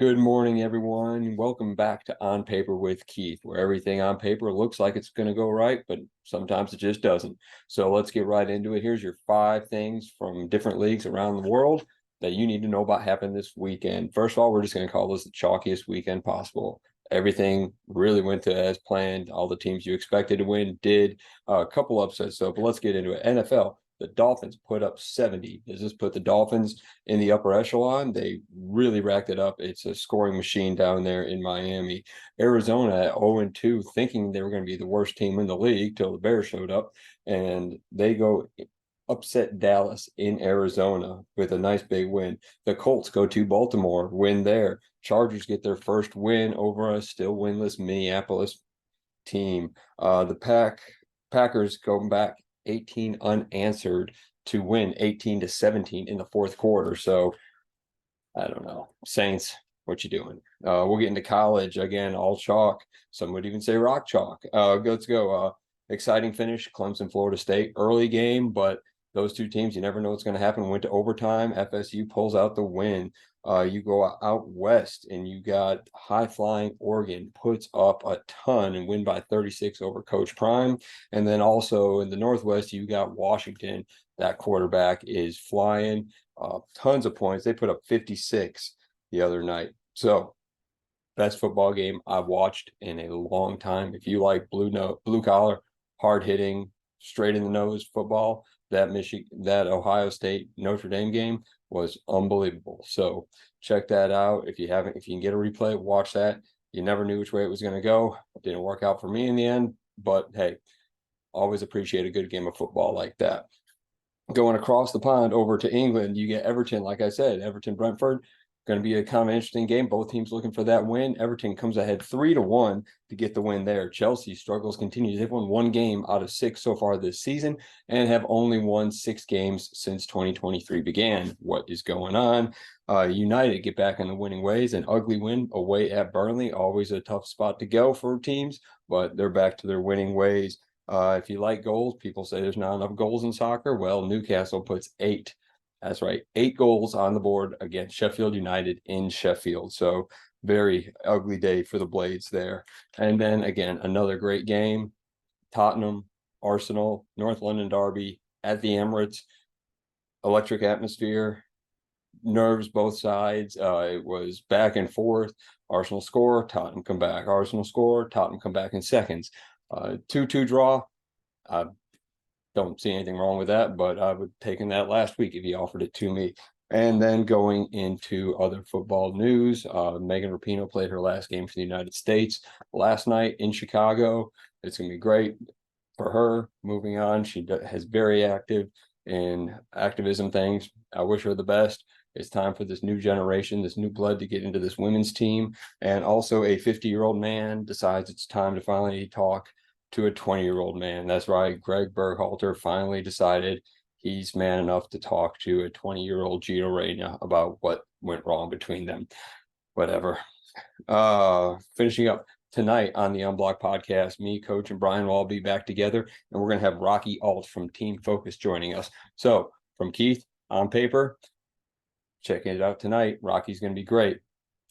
Good morning, everyone. Welcome back to On Paper with Keith, where everything on paper looks like it's going to go right, but sometimes it just doesn't. So let's get right into it. Here's your 5 things from different leagues around the world that you need to know about happening this weekend. First of all, we're just going to call this the chalkiest weekend possible. Everything really went to as planned. All the teams you expected to win did. A couple upsets, but let's get into it. NFL. The Dolphins put up 70. Does this put the Dolphins in the upper echelon? They really racked it up. It's a scoring machine down there in Miami. Arizona at 0-2, thinking they were going to be the worst team in the league till the Bears showed up, and they go upset Dallas in Arizona with a nice big win. The Colts go to Baltimore, win there. Chargers get their first win over a still winless Minneapolis team. The Packers go back 18 unanswered to win 18-17 in the fourth quarter. So I don't know. Saints, what you doing? We'll get into college again, all chalk. Some would even say rock chalk. Let's go. Exciting finish, Clemson, Florida State. Early game, but those two teams, you never know what's going to happen. Went to overtime. FSU pulls out the win. You go out west and you got high-flying Oregon puts up a ton and win by 36 over Coach Prime. And then also in the Northwest, you got Washington. That quarterback is flying. Tons of points. They put up 56 the other night. So best football game I've watched in a long time. If you like blue collar, hard hitting, straight in the nose football, that Ohio State Notre Dame game was unbelievable. So check that out. If you can get a replay, watch that. You never knew which way it was going to go. It didn't work out for me in the end, but hey, always appreciate a good game of football like that. Going across the pond over to England, you get Everton. Like I said, Everton Brentford, going to be a kind of interesting game. Both teams looking for that win. Everton comes ahead 3-1 to get the win there. Chelsea struggles continues. They've won 1 game out of 6 so far this season and have only won 6 games since 2023 began. What is going on? United get back in the winning ways. An ugly win away at Burnley. Always a tough spot to go for teams, but they're back to their winning ways. If you like goals, people say there's not enough goals in soccer. Well, Newcastle puts 8. That's right, 8 goals on the board against Sheffield United in Sheffield. So very ugly day for the Blades there. And then again, another great game. Tottenham, Arsenal, North London derby at the Emirates. Electric atmosphere, nerves both sides. It was back and forth. Arsenal score, Tottenham come back. Arsenal score, Tottenham come back in seconds. 2-2 draw. I don't see anything wrong with that, but I would have taken that last week if he offered it to me. And then going into other football news, Megan Rapinoe played her last game for the United States last night in Chicago. It's going to be great for her moving on. She has very active in activism things. I wish her the best. It's time for this new generation, this new blood to get into this women's team. And also a 50-year-old man decides it's time to finally talk to a 20-year-old man. That's right. Greg Berhalter finally decided he's man enough to talk to a 20-year-old Gino Reyna about what went wrong between them. Whatever. Finishing up tonight on the Unblocked podcast, me, Coach, and Brian will all be back together, and we're going to have Rocky Alt from Team Focus joining us. So from Keath, on paper, checking it out tonight. Rocky's going to be great.